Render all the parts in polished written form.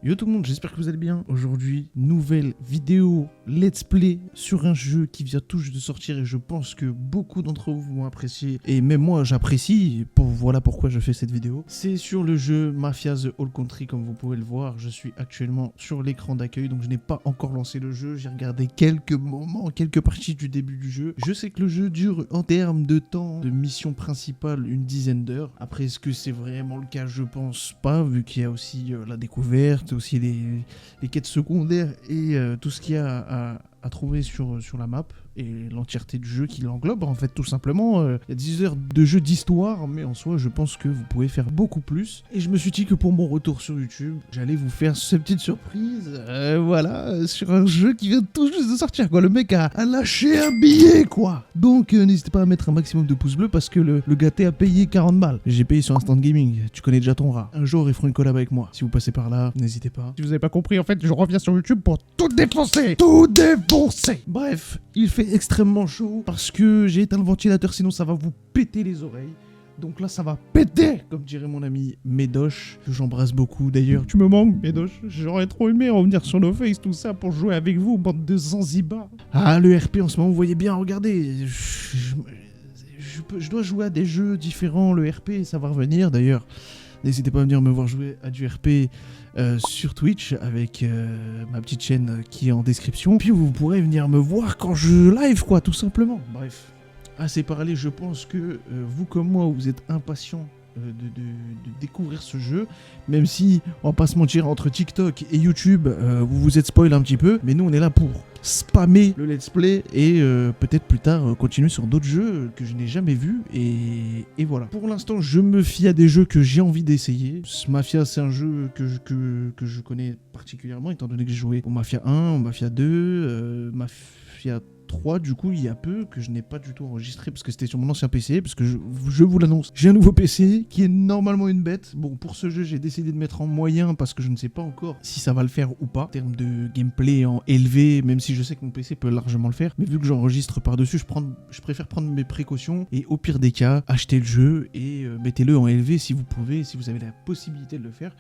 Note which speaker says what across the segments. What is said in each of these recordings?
Speaker 1: Yo tout le monde, j'espère que vous allez bien. Aujourd'hui, nouvelle vidéo let's play sur un jeu qui vient tout juste de sortir et je pense que beaucoup d'entre vous vont apprécier. Et même moi, j'apprécie. Voilà pourquoi je fais cette vidéo. C'est sur le jeu Mafia The Whole Country, comme vous pouvez le voir. Je suis actuellement sur l'écran d'accueil, donc je n'ai pas encore lancé le jeu. J'ai regardé quelques moments, quelques parties du début du jeu. Je sais que le jeu dure en termes de temps de mission principale une dizaine d'heures. Après, est-ce que c'est vraiment le cas? Je pense pas, vu qu'il y a aussi la découverte, aussi les quêtes secondaires et tout ce qu'il y a à trouver sur la map et l'entièreté du jeu qui l'englobe en fait tout simplement. Il y a 10 heures de jeu d'histoire, mais en soi je pense que vous pouvez faire beaucoup plus. Et je me suis dit que pour mon retour sur YouTube, j'allais vous faire cette petite surprise, sur un jeu qui vient tout juste de sortir quoi. Le mec a lâché un billet quoi. Donc n'hésitez pas à mettre un maximum de pouces bleus parce que le gâté a payé 40 balles. J'ai payé sur Instant Gaming, tu connais déjà ton rat. Un jour ils feront une collab avec moi. Si vous passez par là, n'hésitez pas. Si vous avez pas compris, en fait je reviens sur YouTube pour tout défoncer. Tout défoncer. Bref, il fait extrêmement chaud parce que j'ai éteint le ventilateur, sinon ça va vous péter les oreilles. Donc là ça va péter, comme dirait mon ami Médoche, que j'embrasse beaucoup d'ailleurs. Tu me manques Médoche, j'aurais trop aimé revenir sur nos faces, tout ça, pour jouer avec vous, bande de Zanzibar. Ah, le RP en ce moment, vous voyez bien, regardez, je dois jouer à des jeux différents, le RP ça va revenir d'ailleurs. N'hésitez pas à venir me voir jouer à du RP sur Twitch avec ma petite chaîne qui est en description. Puis vous pourrez venir me voir quand je live quoi, tout simplement. Bref, assez parlé, je pense que vous comme moi, vous êtes impatients de découvrir ce jeu. Même si, on va pas se mentir, entre TikTok et YouTube, vous vous êtes spoil un petit peu. Mais nous, on est là pour spammer le let's play et peut-être plus tard continuer sur d'autres jeux que je n'ai jamais vus et voilà. Pour l'instant je me fie à des jeux que j'ai envie d'essayer. Mafia c'est un jeu que je connais particulièrement étant donné que j'ai joué au Mafia 1, au Mafia 2, Mafia 3 du coup il y a peu que je n'ai pas du tout enregistré parce que c'était sur mon ancien PC, parce que je vous l'annonce, j'ai un nouveau PC qui est normalement une bête. Bon, pour ce jeu j'ai décidé de mettre en moyen parce que je ne sais pas encore si ça va le faire ou pas en termes de gameplay en élevé, même si je sais que mon PC peut largement le faire, mais vu que j'enregistre par dessus, je préfère prendre mes précautions et au pire des cas achetez le jeu et mettez-le en élevé si vous pouvez, si vous avez la possibilité de le faire.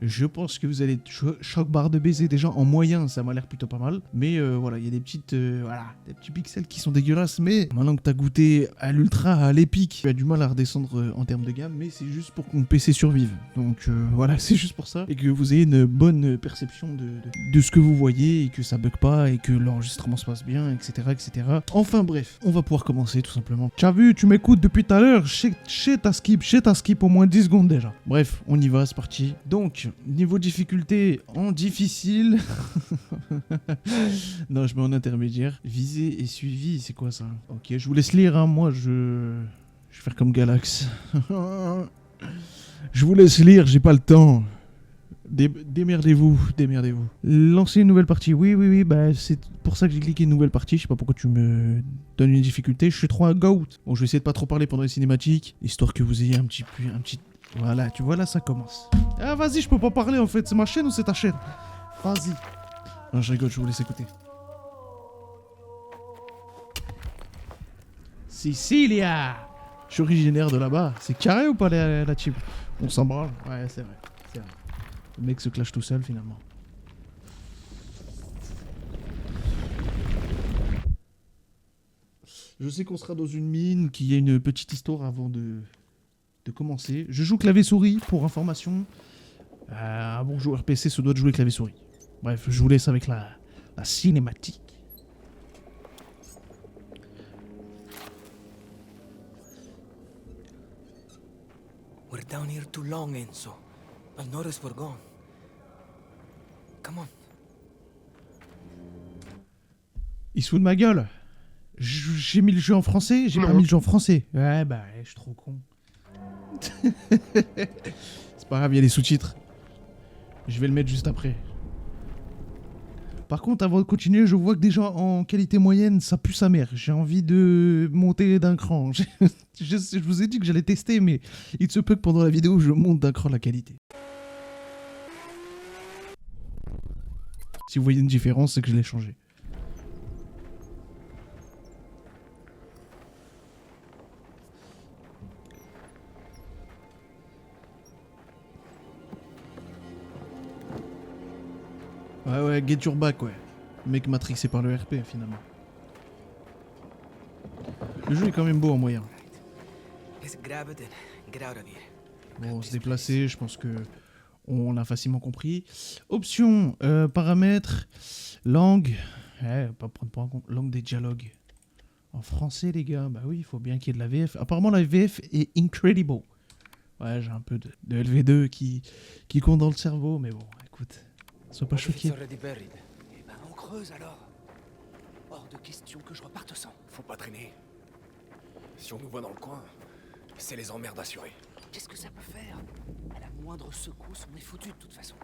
Speaker 1: Je pense que vous allez choc barre de baiser déjà en moyen, ça m'a l'air plutôt pas mal, mais voilà, il y a des petites des petits pixels qui sont dégueulasses, mais maintenant que t'as goûté à l'ultra, à l'épique, tu as du mal à redescendre en termes de gamme, mais c'est juste pour que mon PC survive. Donc voilà, c'est juste pour ça, et que vous ayez une bonne perception de ce que vous voyez, et que ça bug pas, et que l'enregistrement se passe bien, etc., etc. Enfin bref, on va pouvoir commencer tout simplement. T'as vu, tu m'écoutes depuis tout à l'heure, t'as skip au moins 10 secondes déjà. Bref, on y va, c'est parti. Donc, niveau difficulté, en difficile... non, je mets en intermédiaire. Visé et suivi, c'est quoi ça? Ok, je vous laisse lire, hein. Moi je vais faire comme Galax. Je vous laisse lire, j'ai pas le temps. Démerdez-vous. Lancer une nouvelle partie. Oui, bah c'est pour ça que j'ai cliqué une nouvelle partie. Je sais pas pourquoi tu me donnes une difficulté. Je suis trop un goat. Bon, je vais essayer de pas trop parler pendant les cinématiques, histoire que vous ayez un petit... Voilà, tu vois là, ça commence. Ah vas-y, je peux pas parler en fait. C'est ma chaîne ou c'est ta chaîne? Vas-y. Non, je rigole, je vous laisse écouter. Sicilia! Je suis originaire de là-bas. C'est carré ou pas la chip? On s'en branle. Ouais, c'est vrai. Le mec se clash tout seul finalement. Je sais qu'on sera dans une mine, qu'il y a une petite histoire avant de commencer. Je joue clavier-souris pour information. Un bon joueur PC se doit de jouer clavier-souris. Bref, je vous laisse avec la cinématique.
Speaker 2: We're down here too long, Enzo. I'll notice we're gone. Come on.
Speaker 1: Il se fout de ma gueule. J'ai mis le jeu en français, j'ai pas mis le jeu en français. Ouais, bah, je suis trop con. C'est pas grave, il y a les sous-titres. Je vais le mettre juste après. Par contre, avant de continuer, je vois que déjà en qualité moyenne, ça pue sa mère. J'ai envie de monter d'un cran. Je vous ai dit que j'allais tester, mais il se peut que pendant la vidéo, je monte d'un cran la qualité. Si vous voyez une différence, c'est que je l'ai changé. Ouais, get your back, ouais. Le mec matrixé par le RP, finalement. Le jeu est quand même beau en moyen.
Speaker 2: Let's grab it and get out of here.
Speaker 1: Bon, se déplacer, je pense que on l'a facilement compris. Options, paramètres, langue. Pas prendre en compte langue des dialogues. En français, les gars, bah oui, il faut bien qu'il y ait de la VF. Apparemment, la VF est incredible. Ouais, j'ai un peu de LV2 qui compte dans le cerveau, mais bon, écoute, sois pas
Speaker 2: What if it's
Speaker 1: choqué.
Speaker 2: already buried?
Speaker 3: Eh ben, on creuse alors. Hors de question que je reparte sans.
Speaker 4: Faut pas traîner. Si on nous voit dans le coin, c'est les emmerdes assurées.
Speaker 3: Qu'est-ce que ça peut faire? À la moindre secousse, on est foutu de toute façon.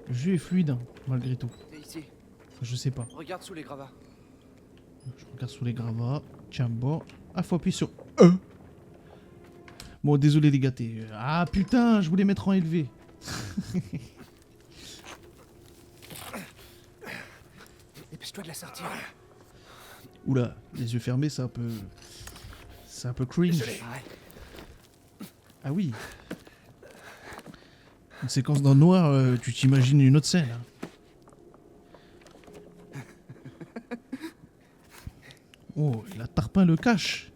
Speaker 1: Le jeu est fluide, hein, malgré tout.
Speaker 3: T'es ici.
Speaker 1: Enfin, je sais pas.
Speaker 3: Regarde sous les gravats.
Speaker 1: Je regarde sous les gravats. Tiens, bon. Ah, faut appuyer sur E. Bon, désolé les gars. Ah putain, je voulais mettre en élevé.
Speaker 3: Dépêche-toi de la sortir.
Speaker 1: Oula, les yeux fermés, c'est un peu... C'est un peu cringe.
Speaker 3: Ouais.
Speaker 1: Ah oui. Une séquence dans le noir, tu t'imagines une autre scène. Hein. Oh, la tarpin le cache.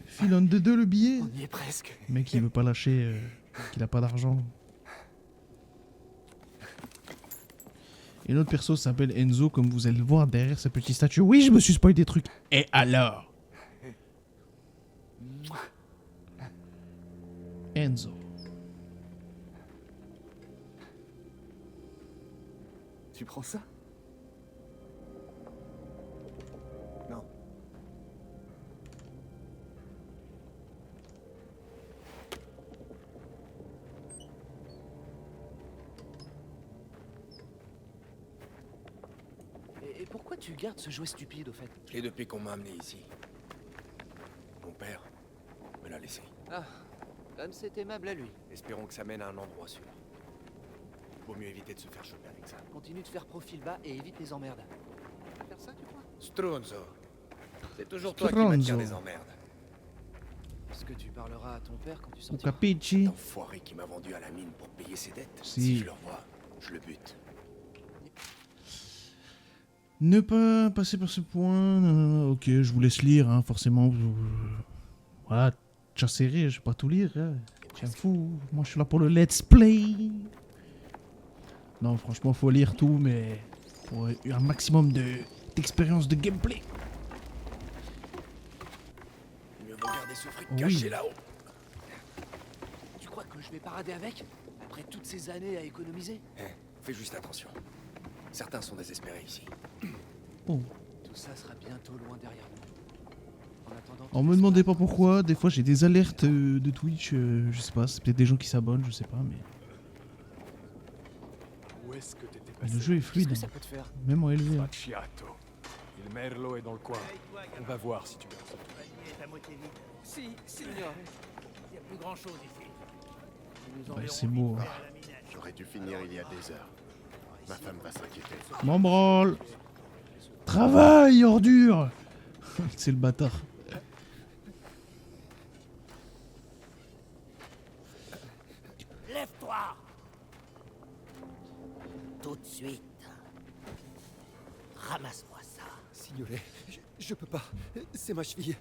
Speaker 1: File un de deux le billet.
Speaker 3: On y est presque.
Speaker 1: Le mec il veut pas lâcher, qu'il a pas d'argent. Et notre perso s'appelle Enzo, comme vous allez le voir derrière sa petite statue. Oui, je me suis spoilé des trucs. Et alors? Enzo.
Speaker 4: Tu prends ça? Non.
Speaker 3: Et pourquoi tu gardes ce jouet stupide au fait?
Speaker 4: Je l'ai depuis qu'on m'a amené ici. Mon père me l'a laissé.
Speaker 3: Ah, comme c'est aimable à lui.
Speaker 4: Espérons que ça mène à un endroit sûr. Vaut mieux éviter de se faire choper avec ça.
Speaker 3: Continue de faire profil bas et évite les emmerdes. Tu vas faire ça, tu crois?
Speaker 4: Stronzo. C'est toujours toi qui
Speaker 1: Stronzo.
Speaker 4: m'attires des emmerdes.
Speaker 3: Est-ce que tu parleras à ton père quand tu
Speaker 1: Au
Speaker 3: sortiras?
Speaker 1: capici.
Speaker 4: L'enfoiré qui m'a vendu à la mine pour payer ses dettes.
Speaker 1: Si.
Speaker 4: Si je le revois, je le bute.
Speaker 1: Ne pas passer par ce point. Ok, je vous laisse lire, hein, forcément. Voilà, tcha serré, je vais pas tout lire. Hein. Tiens fou, moi je suis là pour le let's play. Non, franchement, faut lire tout, mais pour un maximum d'expérience de gameplay.
Speaker 4: Mieux vaut garder ce fric
Speaker 1: Oui.
Speaker 4: caché là-haut.
Speaker 3: Tu crois que je vais parader avec? Après toutes ces années à économiser?
Speaker 4: Fais juste attention. Certains sont désespérés ici.
Speaker 1: Oh.
Speaker 3: Tout ça sera bientôt loin derrière nous. En attendant...
Speaker 1: On me demandez pas pourquoi, des fois j'ai des alertes de Twitch, je sais pas, c'est peut-être des gens qui s'abonnent, je sais pas, mais...
Speaker 5: Où est-ce que t'étais
Speaker 1: Mais
Speaker 5: passé?
Speaker 1: le jeu est
Speaker 3: Qu'est-ce
Speaker 1: fluide,
Speaker 3: que ça peut te faire?
Speaker 1: même en élevé. hein.
Speaker 5: Macchiato. Il Merlo est dans le coin. On va voir si tu gardes ça.
Speaker 6: est à moitié vide.
Speaker 3: Si, signore.
Speaker 6: Il n'y a plus grand chose ici. Nous nous
Speaker 1: Ouais,
Speaker 6: enverrons
Speaker 1: c'est
Speaker 6: vite
Speaker 1: beau.
Speaker 6: vers la minette.
Speaker 7: J'aurais dû finir il y a des heures. Ma femme va s'inquiéter.
Speaker 1: M'en branle. Travaille, ordure. C'est le bâtard.
Speaker 6: Lève-toi! Tout de suite. Ramasse-moi ça.
Speaker 4: Signolet, je peux pas. C'est ma cheville.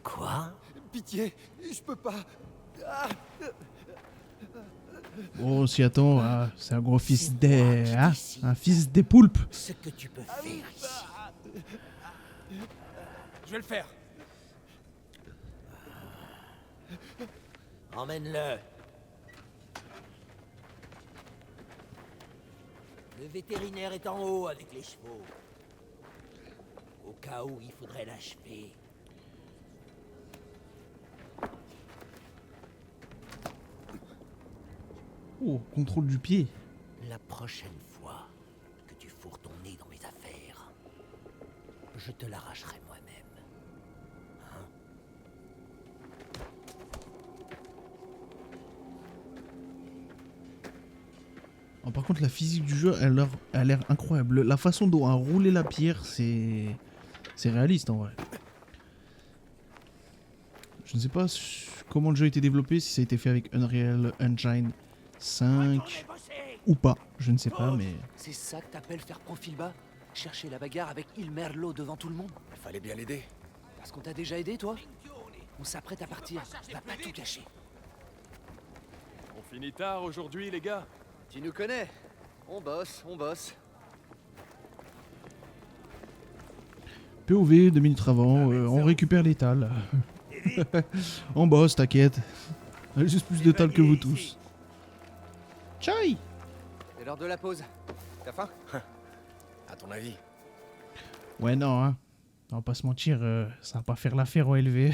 Speaker 6: Quoi?
Speaker 4: Pitié, je peux pas.
Speaker 1: Bon, on s'y attend, hein, c'est un gros fils
Speaker 6: C'est
Speaker 1: des...
Speaker 6: moi qui
Speaker 1: hein,
Speaker 6: décide.
Speaker 1: un fils des poulpes.
Speaker 6: Ce que tu peux faire ici.
Speaker 4: Je vais le faire.
Speaker 6: Emmène-le. Le vétérinaire est en haut avec les chevaux. Au cas où il faudrait l'achever.
Speaker 1: Oh, contrôle du pied.
Speaker 6: La prochaine fois que tu fourres ton nez dans mes affaires, je te l'arracherai moi-même.
Speaker 1: Oh, par contre, la physique du jeu, elle a l'air incroyable. La façon dont a roulé la pierre, c'est réaliste en vrai. Je ne sais pas comment le jeu a été développé, si ça a été fait avec Unreal Engine 5 ou pas, je ne sais pas, mais...
Speaker 3: C'est ça que t'appelles faire profil bas? Chercher la bagarre avec Il Merlot devant tout le monde?
Speaker 4: Il fallait bien l'aider.
Speaker 3: Parce qu'on t'a déjà aidé, toi? On s'apprête à partir, va pas tout gâcher.
Speaker 5: On finit tard aujourd'hui, les gars.
Speaker 3: Tu nous connais? On bosse, on bosse.
Speaker 1: POV, 2 minutes avant, on récupère l'étal. On bosse, t'inquiète. J'ai juste plus d'étal que vous tous. Chai!
Speaker 3: C'est l'heure de la pause. T'as faim?
Speaker 4: À ton avis?
Speaker 1: Ouais, non, hein. On va pas se mentir, ça va pas faire l'affaire au LV.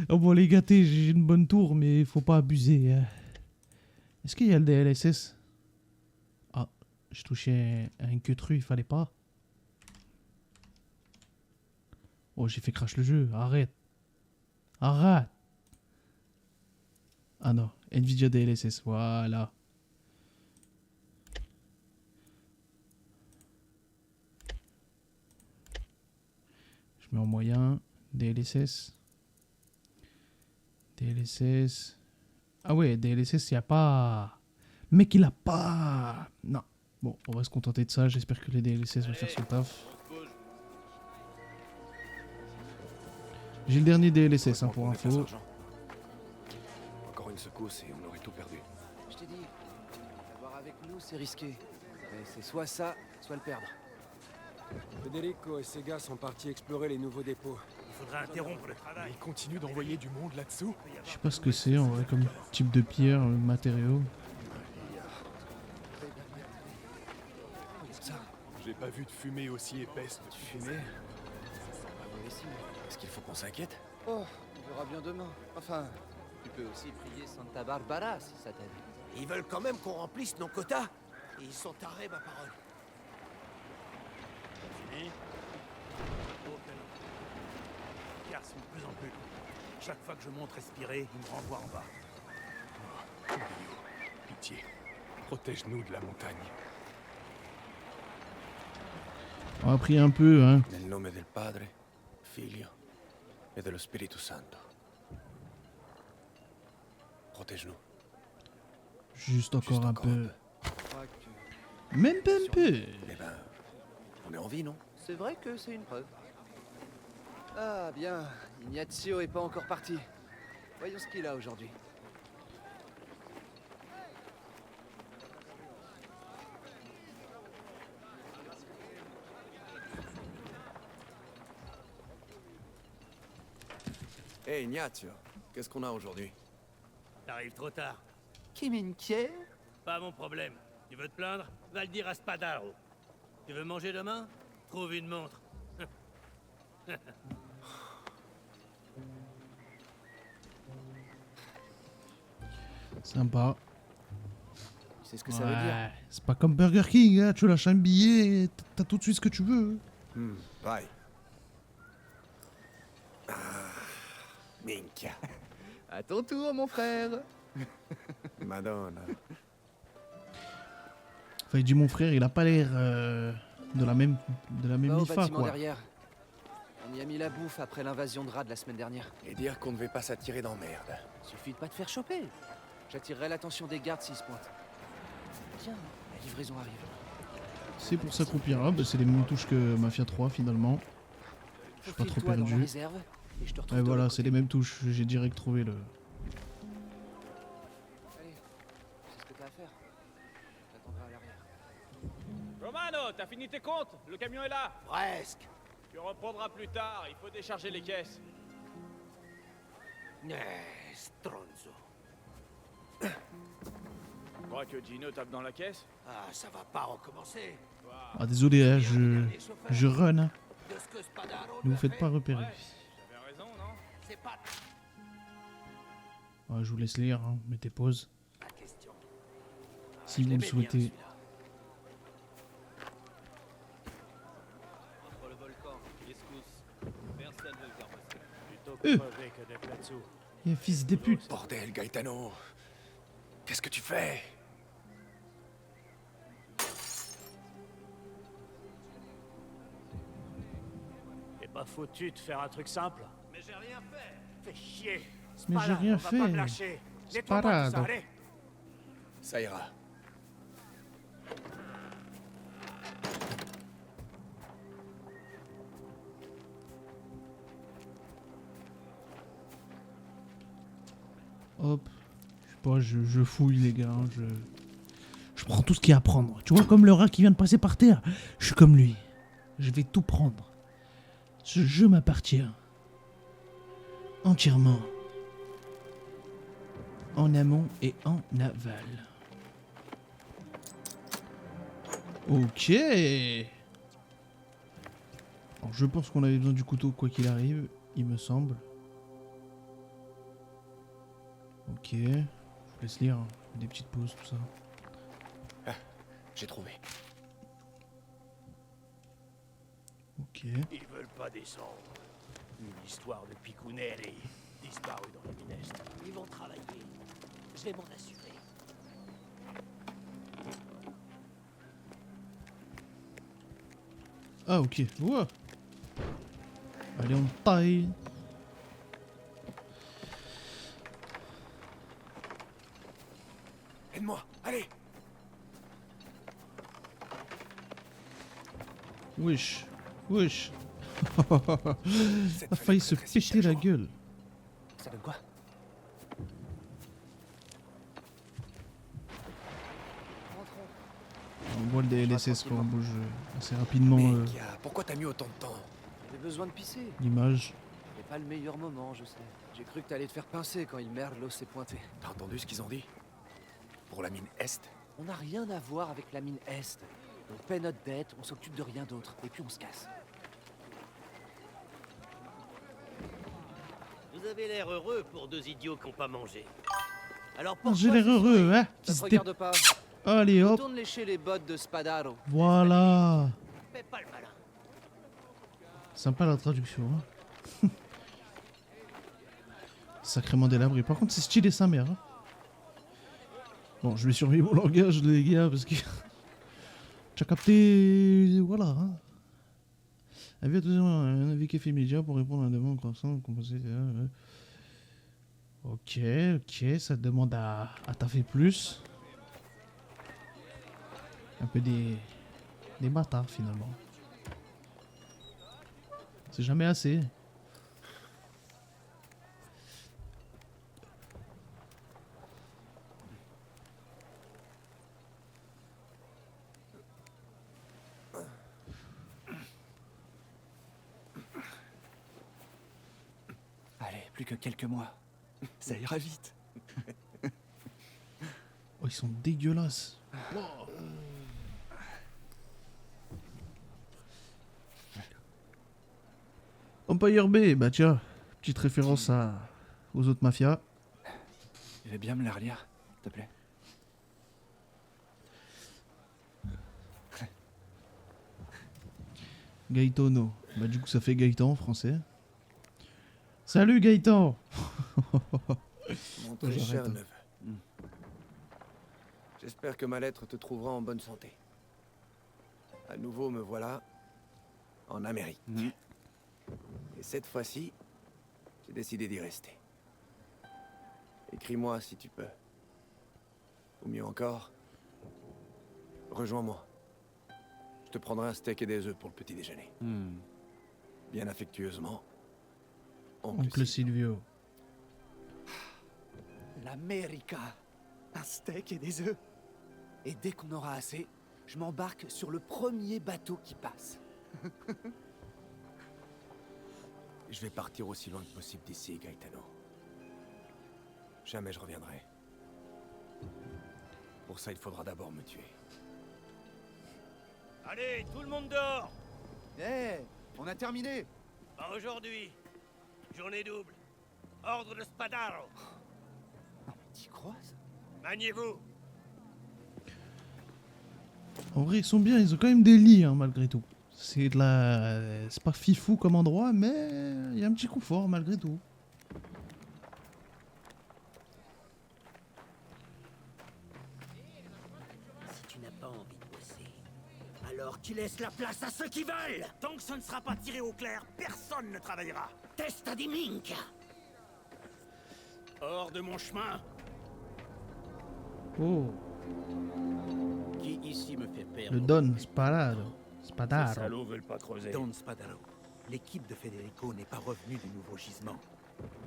Speaker 1: Oh bon, les gâtés, j'ai une bonne tour, mais faut pas abuser. Est-ce qu'il y a le DLSS? Ah, je touchais un queutru, il fallait pas. Oh, j'ai fait crash le jeu, arrête. Arrête. Ah non, Nvidia DLSS, voilà. Je mets en moyen, DLSS. DLSS. Ah ouais, DLSS, il n'y a pas... Mec, il a pas... Non. Bon, on va se contenter de ça. J'espère que les DLSS vont faire son taf. J'ai le dernier DLSS, hein, pour info.
Speaker 4: Encore une secousse et on aurait tout perdu.
Speaker 3: Je t'ai dit, l'avoir avec nous, c'est risqué. Mais c'est soit ça, soit le perdre.
Speaker 5: Federico et ses gars sont partis explorer les nouveaux dépôts.
Speaker 8: Il faudra interrompre le travail.
Speaker 5: Ils continuent d'envoyer du monde là-dessous.
Speaker 1: Je sais pas ce que c'est, en vrai, comme type de pierre, matériau.
Speaker 5: J'ai pas vu de fumée aussi épaisse.
Speaker 3: Fumée?
Speaker 4: Est-ce qu'il faut qu'on s'inquiète?
Speaker 3: Oh, on verra bien demain. Enfin, tu peux aussi prier Santa Barbara si ça t'aide.
Speaker 6: Ils veulent quand même qu'on remplisse nos quotas. Et ils sont tarés, ma parole.
Speaker 8: Fini. Aucun autre. Les cartes sont de plus en plus longs. Chaque fois que je monte respirer, ils me renvoient en bas.
Speaker 5: Pitié. Protège-nous de la montagne.
Speaker 1: On va prier un peu, hein.
Speaker 4: Nel nome del Padre, Figlio e dello Spirito Santo. Protège-nous.
Speaker 1: Juste encore un
Speaker 4: encore
Speaker 1: peu.
Speaker 3: Je crois que...
Speaker 1: Même pas un peu.
Speaker 4: Eh ben, on est en vie, non?
Speaker 3: C'est vrai que c'est une preuve. Ah bien, Ignazio est pas encore parti. Voyons ce qu'il a aujourd'hui.
Speaker 4: Hé, Ignazio, qu'est-ce qu'on a aujourd'hui?
Speaker 8: T'arrives trop tard.
Speaker 3: Qui m'inquiète?
Speaker 8: Pas mon problème. Tu veux te plaindre? Va le dire à Spadaro. Tu veux manger demain? Trouve une montre.
Speaker 1: Sympa.
Speaker 3: Tu sais ce que ça veut dire?
Speaker 1: Ouais, c'est pas comme Burger King, hein. Tu lâches un billet, et t'as tout de suite ce que tu veux.
Speaker 4: Bye. Ah, minchia.
Speaker 3: À ton tour, mon frère.
Speaker 4: Madonna.
Speaker 1: Enfin, il dit mon frère, il a pas l'air de la même
Speaker 3: Va au
Speaker 1: IFA,
Speaker 3: bâtiment
Speaker 1: quoi.
Speaker 3: derrière. On y a mis la bouffe après l'invasion de rats de la semaine dernière.
Speaker 4: Et dire qu'on ne devait pas s'attirer d'emmerde.
Speaker 3: Suffit de pas te faire choper. J'attirerai l'attention des gardes s'ils se pointent. Tiens, la livraison arrive.
Speaker 1: C'est pour s'accroupir, bah, c'est les mêmes touches que Mafia 3 finalement. Je suis pas trop
Speaker 3: Faufile-toi dans la
Speaker 1: perdu.
Speaker 3: réserve et je te retrouve
Speaker 1: Ouais,
Speaker 3: de
Speaker 1: voilà,
Speaker 3: l'autre
Speaker 1: c'est
Speaker 3: côté.
Speaker 1: les mêmes touches. J'ai direct trouvé le.
Speaker 3: Allez, c'est ce que t'as à faire. J'attendrai à l'arrière.
Speaker 9: Romano, t'as fini tes comptes? Le camion est là.
Speaker 6: Presque.
Speaker 9: Tu reprendras plus tard, il faut décharger les caisses.
Speaker 6: Stronzo.
Speaker 9: Tu crois que Gino tape dans la caisse?
Speaker 6: Ah, ça va pas recommencer.
Speaker 1: Ah, désolé, hein,
Speaker 6: Dernier chauffeur
Speaker 1: je run. Hein.
Speaker 6: de ce que Spadaro
Speaker 1: Ne
Speaker 6: lui
Speaker 1: vous
Speaker 6: a
Speaker 1: faites
Speaker 6: fait.
Speaker 1: pas repérer.
Speaker 9: Ouais, j'avais raison, non?
Speaker 6: C'est pas
Speaker 1: Ouais, je vous laisse lire, hein. Mettez pause.
Speaker 6: ma question.
Speaker 1: Si
Speaker 6: Je
Speaker 1: vous le
Speaker 6: l'aimais bien,
Speaker 1: souhaitez.
Speaker 6: celui-là.
Speaker 9: Entre le volcan, Escus, personne ne veut le faire passer.
Speaker 8: Plutôt crever que d'être là-dessous.
Speaker 1: Et fils des putes.
Speaker 4: Bordel, Gaetano. Qu'est-ce que tu fais?
Speaker 8: T'es pas foutu de faire un truc simple? Mais j'ai rien fait. Fais chier.
Speaker 1: Mais j'ai
Speaker 8: Spada,
Speaker 1: rien
Speaker 8: on va
Speaker 1: fait.
Speaker 8: pas me lâcher.
Speaker 1: C'est
Speaker 8: Nettoie-moi
Speaker 1: pas
Speaker 8: tout ça,
Speaker 1: grave.
Speaker 8: allez.
Speaker 4: Ça ira.
Speaker 1: Hop. Je sais pas, je fouille les gars. Hein, je prends tout ce qu'il y a à prendre. Tu vois, comme le rat qui vient de passer par terre. Je suis comme lui. Je vais tout prendre. Ce jeu m'appartient. Entièrement. En amont et en aval. Ok. Alors, je pense qu'on avait besoin du couteau quoi qu'il arrive, il me semble. Ok. Je vous laisse lire. Hein. Des petites pauses, tout ça.
Speaker 4: J'ai trouvé.
Speaker 1: Ok.
Speaker 8: Ils veulent pas descendre. Une histoire de Picunelli, disparu dans la minestre.
Speaker 6: Ils vont travailler. Je vais m'en assurer.
Speaker 1: Ah ok. Ouah. Allez, on taille.
Speaker 4: Aide-moi, allez.
Speaker 1: Wesh. Wesh.
Speaker 4: Cette
Speaker 1: A failli se
Speaker 4: fenêtre rétrécit
Speaker 1: péter
Speaker 4: chaque
Speaker 1: la
Speaker 4: jour.
Speaker 1: gueule.
Speaker 4: Ça donne quoi?
Speaker 1: On voit le DLSS quand on bouge assez rapidement
Speaker 4: Mais pourquoi t'as mis autant de temps?
Speaker 3: J'avais besoin de pisser.
Speaker 1: l'image.
Speaker 3: C'est pas le meilleur moment, je sais. J'ai cru que t'allais te faire pincer quand il merle s'est pointé.
Speaker 4: T'as entendu ce qu'ils ont dit? Pour la mine Est?
Speaker 3: On n'a rien à voir avec la mine Est. On paie notre dette, on s'occupe de rien d'autre, et puis on se casse.
Speaker 6: Vous avez l'air heureux pour deux idiots qui n'ont pas mangé. Alors
Speaker 1: Oh,
Speaker 6: pourquoi
Speaker 1: j'ai l'air
Speaker 6: ce
Speaker 1: heureux,
Speaker 6: sourire
Speaker 1: hein.
Speaker 3: Ça te
Speaker 1: C'était-
Speaker 3: regarde pas.
Speaker 1: Allez hop.
Speaker 3: Retourne lécher les bottes de Spadaro.
Speaker 1: Voilà.
Speaker 6: Fais pas le malin.
Speaker 1: Sympa la traduction. Hein. Sacrément délabré. Par contre, c'est stylé sa mère. Hein. Bon, je vais surveiller mon langage, les gars, parce que. Tu as capté. Voilà. Hein. Avis un avis café média pour répondre à un demande croissant. Ok, ok, ça demande à taffer plus. Un peu des bâtards finalement. C'est jamais assez.
Speaker 10: Allez, plus que quelques mois. Ça ira vite.
Speaker 1: Oh, ils sont dégueulasses. Empire B, bah tiens, petite référence aux autres mafias.
Speaker 10: Tu veux bien me la relire, s'il te plaît?
Speaker 1: Gaetano. Bah du coup ça fait Gaëtan en français. Salut Gaëtan.
Speaker 4: Mon très cher
Speaker 1: J'arrête.
Speaker 4: neveu. J'espère que ma lettre te trouvera en bonne santé. À nouveau, me voilà en Amérique. Et cette fois-ci, j'ai décidé d'y rester. Écris-moi si tu peux. Ou mieux encore, rejoins-moi. Je te prendrai un steak et des œufs pour le petit déjeuner. Bien affectueusement,
Speaker 1: Oncle Silvio.
Speaker 10: L'América. Un steak et des œufs. Et dès qu'on aura assez, je m'embarque sur le premier bateau qui passe.
Speaker 4: Je vais partir aussi loin que possible d'ici, Gaetano. Jamais je reviendrai. Pour ça, il faudra d'abord me tuer.
Speaker 8: Allez, tout le monde dehors.
Speaker 10: On a terminé.
Speaker 8: Pas aujourd'hui. Journée double. Ordre de Spadaro.
Speaker 10: T'y crois, ça?
Speaker 8: Maniez-vous.
Speaker 1: En vrai ils sont bien, ils ont quand même des lits hein, malgré tout. C'est de la. C'est pas fifou comme endroit, mais il y a un petit confort malgré tout.
Speaker 6: Si tu n'as pas envie de bosser, alors tu laisses la place à ceux qui veulent.
Speaker 8: Tant que ce ne sera pas tiré au clair, personne ne travaillera.
Speaker 6: Testa di minchia.
Speaker 8: Hors de mon chemin!
Speaker 1: Oh,
Speaker 6: Qui ici me fait perdre?
Speaker 1: le Don Spadaro.
Speaker 8: Ces
Speaker 1: Spadaro.
Speaker 8: salauds veulent pas creuser.
Speaker 10: Don Spadaro, l'équipe de Federico n'est pas revenue du nouveau gisement.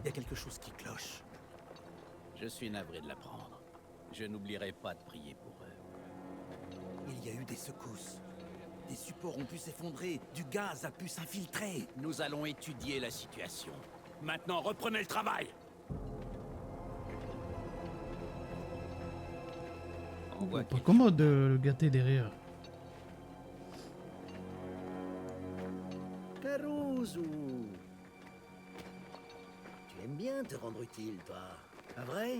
Speaker 10: Il y a quelque chose qui cloche.
Speaker 6: Je suis navré de l'apprendre. Je n'oublierai pas de prier pour eux.
Speaker 10: Il y a eu des secousses. Des supports ont pu s'effondrer, du gaz a pu s'infiltrer.
Speaker 6: Nous allons étudier la situation.
Speaker 8: Maintenant, reprenez le travail!
Speaker 6: Envoie
Speaker 1: Pas commode de le gâter derrière.
Speaker 6: Caruso! Tu aimes bien te rendre utile, toi. Pas vrai?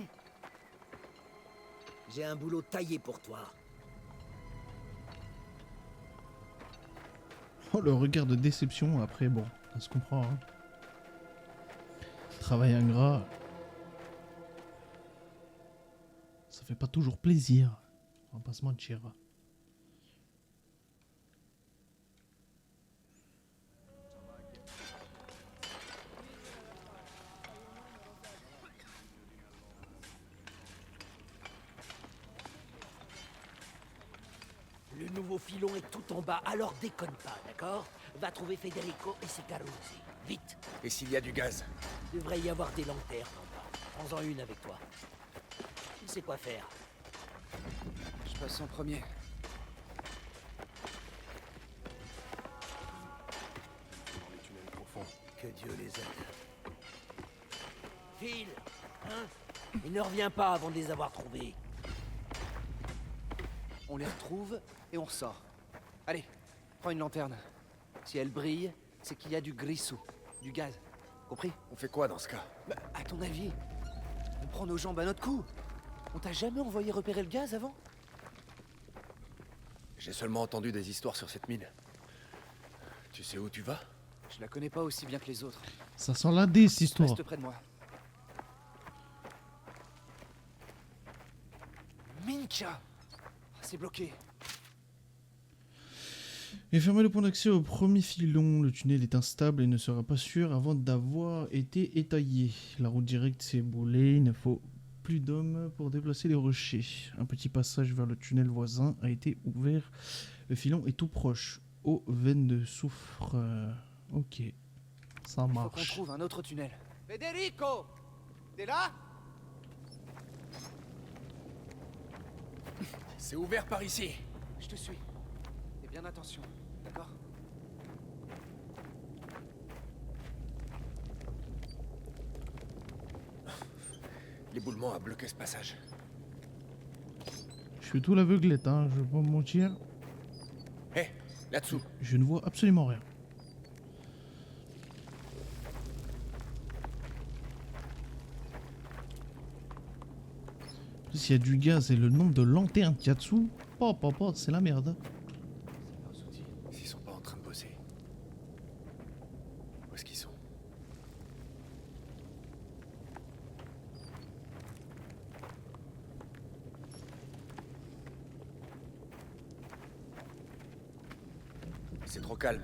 Speaker 6: J'ai un boulot taillé pour toi.
Speaker 1: Oh, le regard de déception, après, bon, ça se comprend. Hein. Travail ingrat. Ça fait pas toujours plaisir. On va pas se mentir.
Speaker 6: Le nouveau filon est tout en bas, alors déconne pas, d'accord? Va trouver Federico et ses Carusi. Vite!
Speaker 4: Et s'il y a du gaz?
Speaker 6: Il devrait y avoir des lanternes en bas. Prends-en une avec toi. Tu sais quoi faire.
Speaker 3: Je passe en premier.
Speaker 5: Dans les tunnels profonds.
Speaker 6: Que Dieu les aide. File! Hein? Il ne revient pas avant de les avoir trouvés.
Speaker 3: On les retrouve et on ressort. Allez, prends une lanterne. Si elle brille, c'est qu'il y a du grissou, du gaz. Compris?
Speaker 4: On fait quoi dans ce cas?
Speaker 3: Bah, à ton avis, on prend nos jambes à notre cou. On t'a jamais envoyé repérer le gaz avant?
Speaker 4: J'ai seulement entendu des histoires sur cette mine. Tu sais où tu vas?
Speaker 3: Je la connais pas aussi bien que les autres.
Speaker 1: Ça sent la dé, cette histoire.
Speaker 3: Reste près de moi. Minka! C'est bloqué.
Speaker 1: Et fermez le point d'accès au premier filon. Le tunnel est instable et ne sera pas sûr avant d'avoir été étayé. La route directe s'est brûlée. Il ne faut plus d'hommes pour déplacer les rochers. Un petit passage vers le tunnel voisin a été ouvert. Le filon est tout proche. Aux veines de soufre. Ok. Ça
Speaker 3: Faut qu'on
Speaker 1: marche.
Speaker 3: trouve un autre tunnel. Federico! T'es là?
Speaker 4: C'est ouvert par ici.
Speaker 3: Je te suis. Fais bien attention, d'accord?
Speaker 4: L'éboulement a bloqué ce passage.
Speaker 1: Je suis tout l'aveuglette, hein. Je vais pas me mentir.
Speaker 4: Hé, là-dessous.
Speaker 1: Je ne vois absolument rien. S'il y a du gaz et le nombre de lanternes qu'il y a dessous, c'est la merde.
Speaker 4: S'ils sont pas en train de bosser. Où est-ce qu'ils sont? C'est trop calme.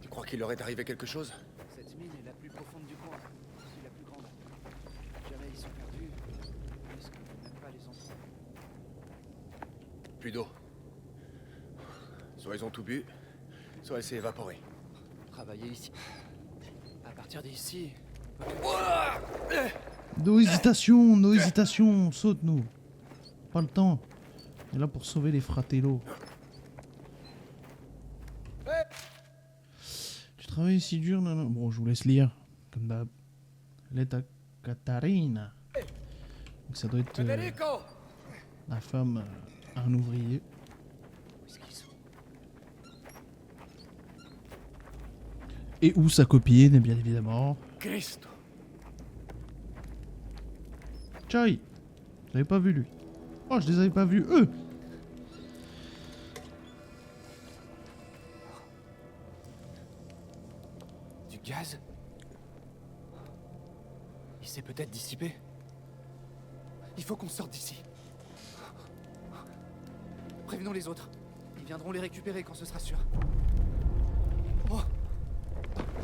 Speaker 4: Tu crois qu'il leur est arrivé quelque chose?
Speaker 3: Cette mine est la plus profonde du coin. C'est la plus grande. Jamais ils sont perdus. Est-ce qu'on peut même pas les entendre?
Speaker 4: Plus d'eau. Soit ils ont tout bu, soit elle s'est évaporée.
Speaker 3: Travailler ici. À partir d'ici.
Speaker 1: Nos hésitations, saute-nous. Pas le temps. On est là pour sauver les fratellos. Tu travailles si dur, non, non. Bon, je vous laisse lire. Comme d'hab. Letta Catarina. Donc ça doit être la femme à un ouvrier.
Speaker 3: Où est-ce qu'ils sont?
Speaker 1: Et où sa copine, bien évidemment.
Speaker 8: Cristo!
Speaker 1: Chai. Je l'avais pas vu lui. Oh, je les avais pas vus eux.
Speaker 3: Du gaz? Il s'est peut-être dissipé. Il faut qu'on sorte d'ici. Prévenons les autres. Ils viendront les récupérer quand ce sera sûr. Oh!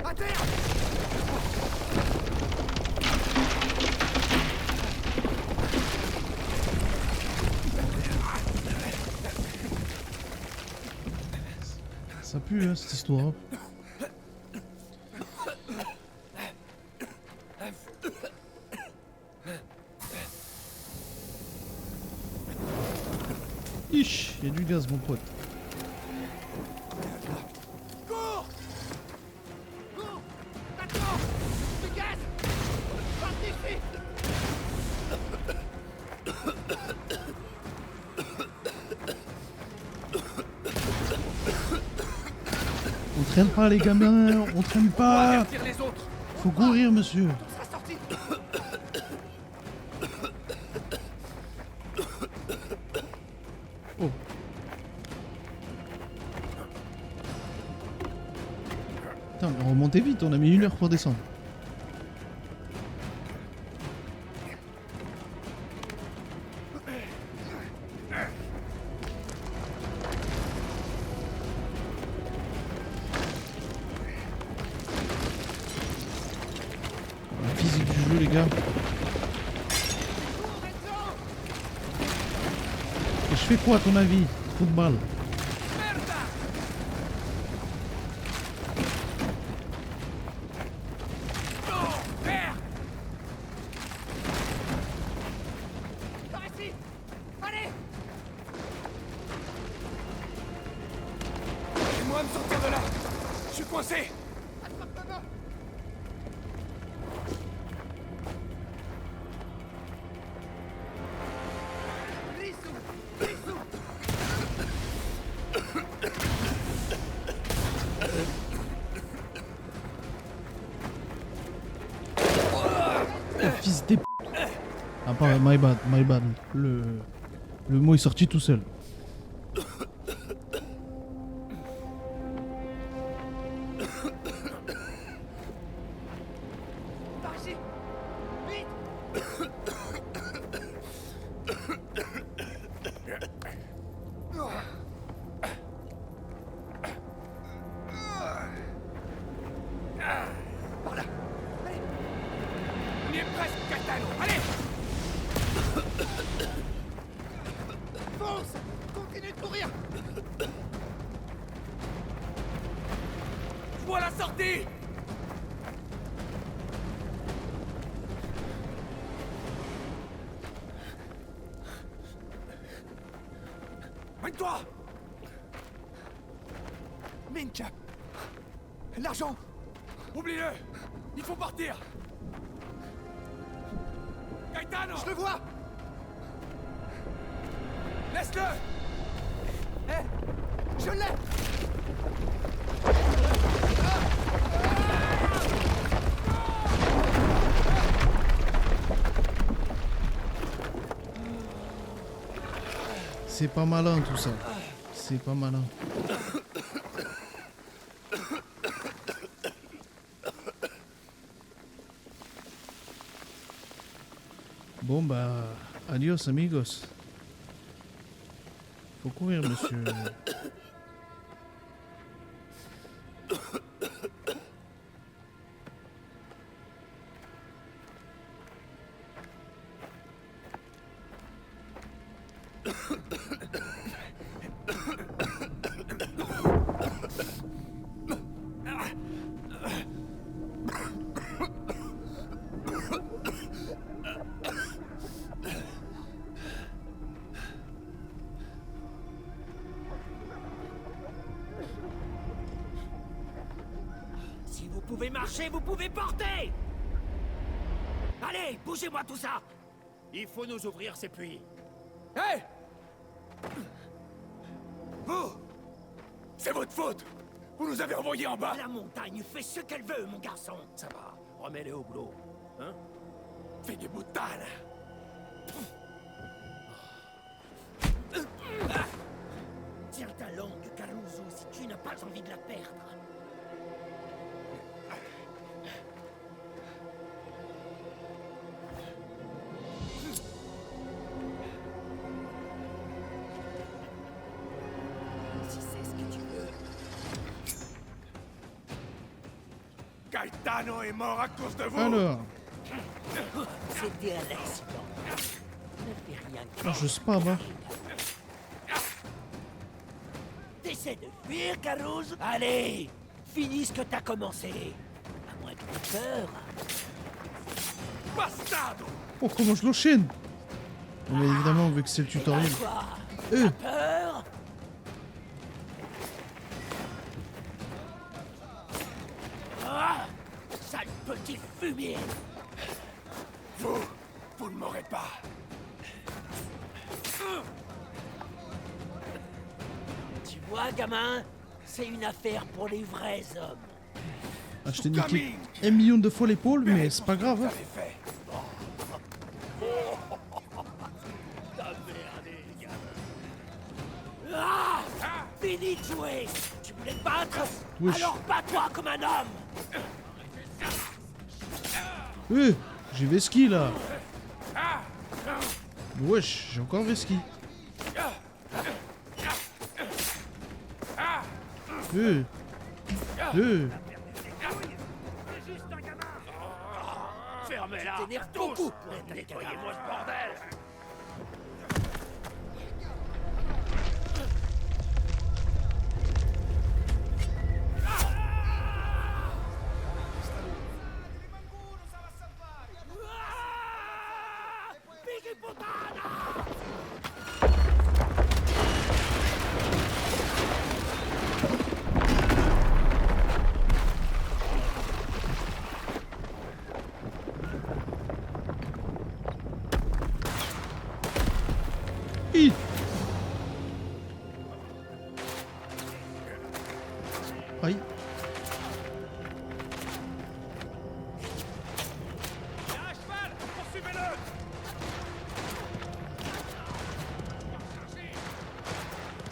Speaker 3: À terre!
Speaker 1: Ça pue, hein, cette histoire. Ich, il y a du gaz, mon pote.
Speaker 6: Cours! Cours! Attends! Du gaz! Sorte d'ici!
Speaker 1: On traîne pas, les gamins, on traîne pas.
Speaker 6: Avertir les autres!
Speaker 1: Faut courir, monsieur.
Speaker 6: On sera sorti!
Speaker 1: Oh. Putain, mais remontez vite, on a mis 1 heure pour descendre. La physique du jeu, les gars. Et je fais quoi à ton avis? Football.
Speaker 6: Par ici! Allez!
Speaker 8: Aidez-moi à me sortir de là. Je suis coincé.
Speaker 6: Attrape ma main! Grisou! Grisou!
Speaker 1: Fils des p... Ah pardon, my bad, my bad. Le mot est sorti tout seul.
Speaker 6: Par ici! Vite! Par là! Allez!
Speaker 8: On y est presque, Gaetano. Allez!
Speaker 6: Fonce! Continue de courir!
Speaker 8: Je vois la sortie. Pointe-toi.
Speaker 10: Minka! L'argent!
Speaker 8: Oublie-le. Il faut partir. Gaetano!
Speaker 10: Je le vois!
Speaker 8: Laisse-le.
Speaker 10: Je l'ai!
Speaker 1: C'est pas malin tout ça. C'est pas malin. Bon bah, adios amigos. Faut courir, monsieur.
Speaker 6: Si vous pouvez marcher, vous pouvez porter! Allez, bougez-moi tout ça! Il faut nous ouvrir ces puits.
Speaker 8: Hé! Vous! C'est votre faute! Vous nous avez envoyés en bas!
Speaker 6: La montagne fait ce qu'elle veut, mon garçon. Ça va, remets-les au boulot. Hein?
Speaker 8: Fais des boutades!
Speaker 6: Tiens ta langue, Caruso, si tu n'as pas envie de la perdre. Si c'est ce que tu veux.
Speaker 8: Gaetano est mort à cause de vous!
Speaker 1: Alors,
Speaker 6: C'était un accident. Ne fais rien.
Speaker 1: je spam, hein.
Speaker 6: T'essaies de fuir, Caruso? Allez, finis ce que t'as commencé. À moins que t'aies peur.
Speaker 8: Bastardo!
Speaker 1: Oh, comment je l'enchaîne! Bon, mais évidemment, vu que c'est le tutoriel.
Speaker 6: Quoi?
Speaker 1: Euh.
Speaker 6: T'as peur? Ah, sale petit fumier!
Speaker 8: Vous ne m'aurez pas.
Speaker 6: Tu vois, gamin, c'est une affaire pour les vrais hommes.
Speaker 1: Ah, je t'ai niqué 1 million de fois l'épaule, mais c'est pas grave. Hein.
Speaker 6: Ah! Fini de jouer! Tu voulais te battre?
Speaker 1: Wesh.
Speaker 6: Alors bats-toi comme un homme!
Speaker 1: J'ai Veski là. Wesh, j'ai encore Veski.
Speaker 8: Fermez-la!
Speaker 6: T'énerves beaucoup!
Speaker 8: Nettoyez-moi ce bordel!
Speaker 1: Hi. Aïe.
Speaker 9: À cheval! Poursuivez-le!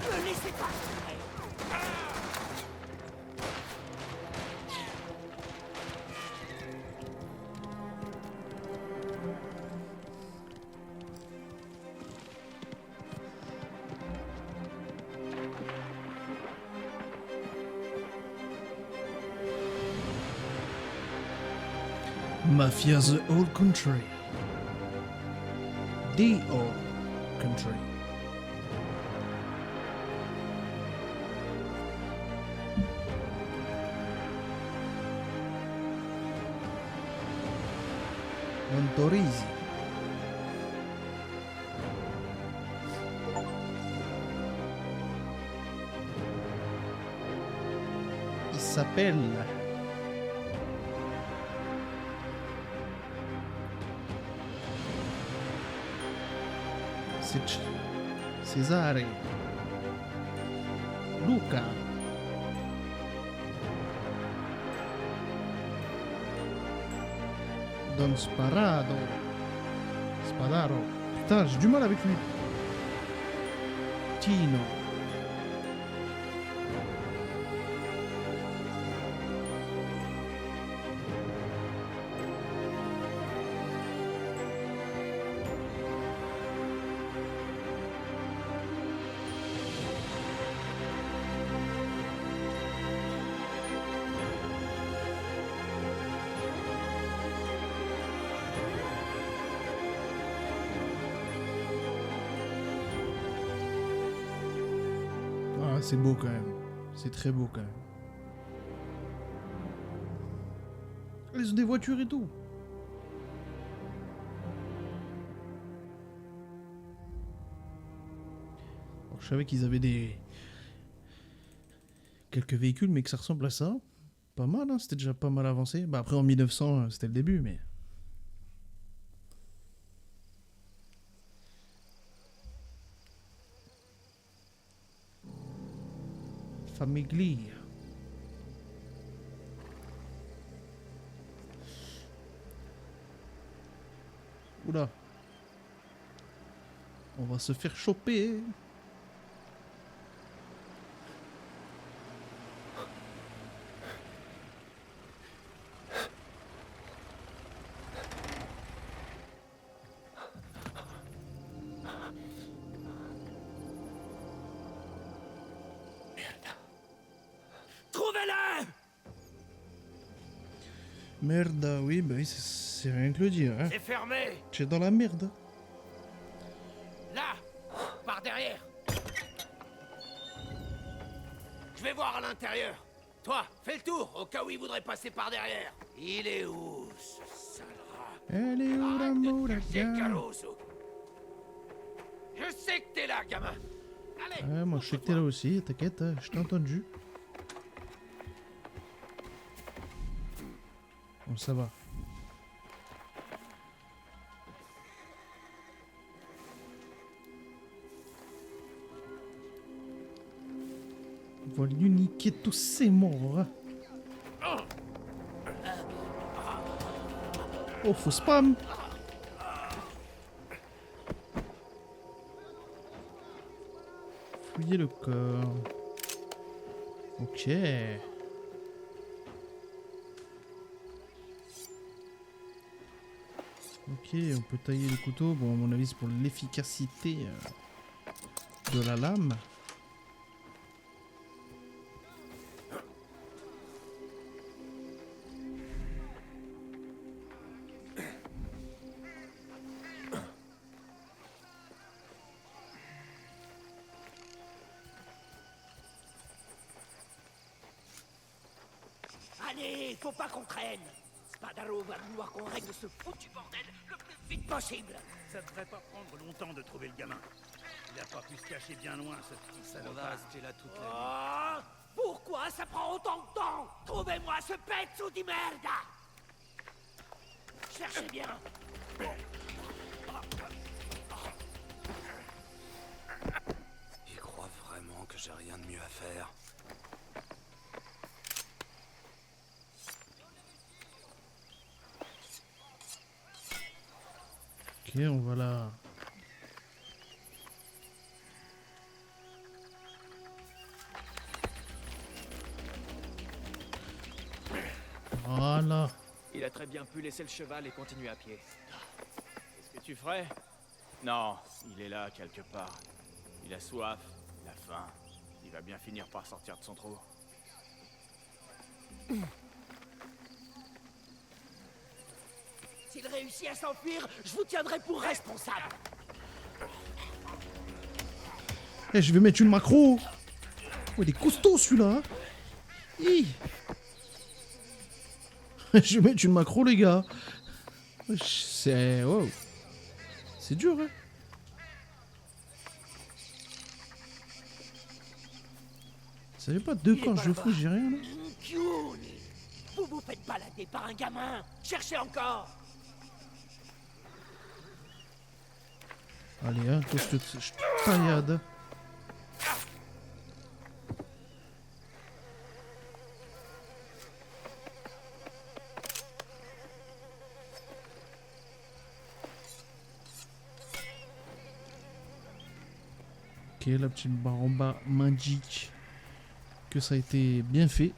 Speaker 6: Ne laissez pas!
Speaker 1: Mafia the old country. The old country. Montorisi. Il s'appelle Cesare Luca Don Sparado Spadaro. Putain, j'ai du mal avec lui. Tino. Ah, c'est beau quand même. C'est très beau quand même. Ils ont des voitures et tout. Alors, je savais qu'ils avaient des... quelques véhicules, mais que ça ressemble à ça. Pas mal, hein, c'était déjà pas mal avancé. Bah après en 1900, c'était le début, mais... Famiglia. Oula. On va se faire choper.
Speaker 6: Trouvez-le!
Speaker 1: Merde, oui, bah oui, c'est rien que le dire. Hein.
Speaker 8: C'est fermé!
Speaker 1: Tu es dans la merde.
Speaker 8: Là! Par derrière!
Speaker 6: Je vais voir à l'intérieur. Toi, fais le tour, au cas où il voudrait passer par derrière. Il est où, ce sale rat?
Speaker 1: Elle est où la
Speaker 6: Arrête de
Speaker 1: moula,
Speaker 6: te cacher,
Speaker 1: gars?
Speaker 6: Caruso. Je sais que t'es là, gamin. Allez,
Speaker 1: Ouais, moi je sais que t'es là aussi, t'inquiète, je t'ai entendu. Bon, ça va. On va lui niquer tous ses morts. Oh, faut spam. Fouiller le corps. Ok. Ok, on peut tailler le couteau. Bon, à mon avis, c'est pour l'efficacité de la lame.
Speaker 6: allez, faut pas qu'on traîne. Spadaro va vouloir qu'on règle ce foutu bordel le plus vite possible.
Speaker 8: Ça devrait pas prendre longtemps de trouver le gamin. Il a pas pu se cacher bien loin, ce petit salopard.
Speaker 3: là toute la
Speaker 6: Oh, pourquoi ça prend autant de temps? Trouvez-moi ce pezzo di merda. Cherchez bien.
Speaker 3: Il croit vraiment que j'ai rien de mieux à faire.
Speaker 1: Ok, on va là. Voilà.
Speaker 9: Il a très bien pu laisser le cheval et continuer à pied. Qu'est-ce que tu ferais? Non, il est là quelque part. Il a soif, il a faim. Il va bien finir par sortir de son trou.
Speaker 6: S'il réussit à s'enfuir, je vous tiendrai pour responsable.
Speaker 1: Eh, je vais mettre une macro. Oh, il est costaud celui-là. Hi. Je vais mettre une macro, les gars. C'est... Wow. C'est dur, hein. Vous savez pas deux planches de fou, j'ai rien, là.
Speaker 6: Giuni, vous vous faites balader par un gamin. Cherchez encore.
Speaker 1: Allez, hein, que je te taillade. Ok, la petite barre en bas magique. Que ça a été bien fait.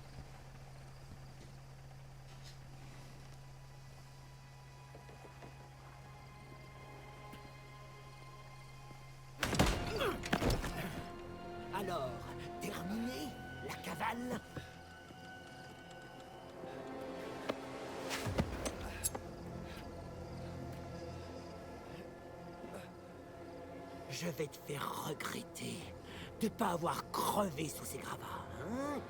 Speaker 6: Alors, terminé la cavale? Je vais te faire regretter de pas avoir crevé sous ces gravats, hein?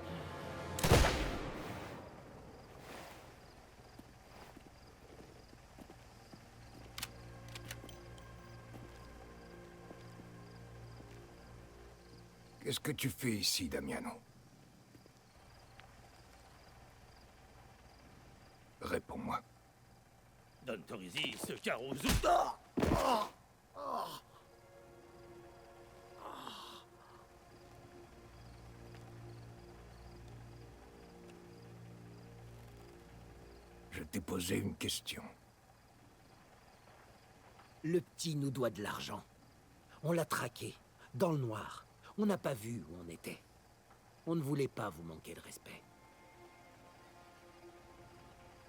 Speaker 7: Qu'est-ce que tu fais ici, Damiano? Réponds-moi.
Speaker 8: Don Torisi, ce Caruso.
Speaker 7: Je t'ai posé une question.
Speaker 6: Le petit nous doit de l'argent. On l'a traqué, dans le noir. On n'a pas vu où on était. On ne voulait pas vous manquer de respect.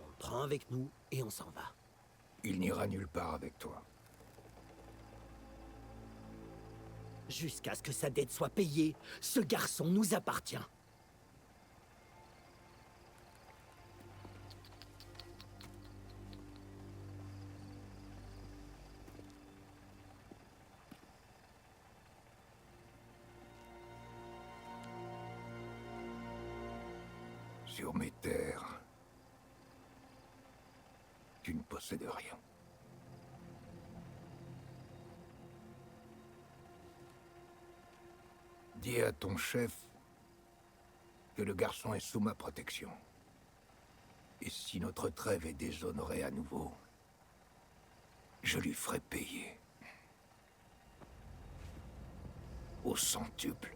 Speaker 6: On le prend avec nous et on s'en va.
Speaker 7: Il n'ira nulle part avec toi.
Speaker 6: Jusqu'à ce que sa dette soit payée, ce garçon nous appartient.
Speaker 11: Sur mes terres, tu ne possèdes rien. Dis à ton chef que le garçon est sous ma protection. Et si notre trêve est déshonorée à nouveau, je lui ferai payer. Au centuple.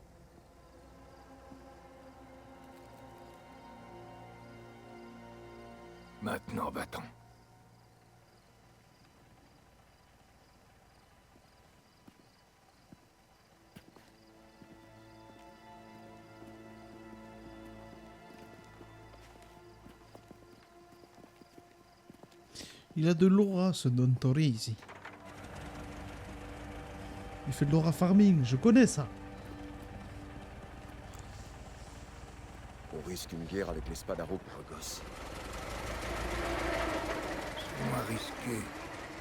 Speaker 11: Maintenant, va-t'en.
Speaker 1: Il a de l'aura, ce Don Torisi. Il fait de l'aura farming, je connais ça.
Speaker 12: On risque une guerre avec les Spadaro, gosse.
Speaker 11: C'est moins risqué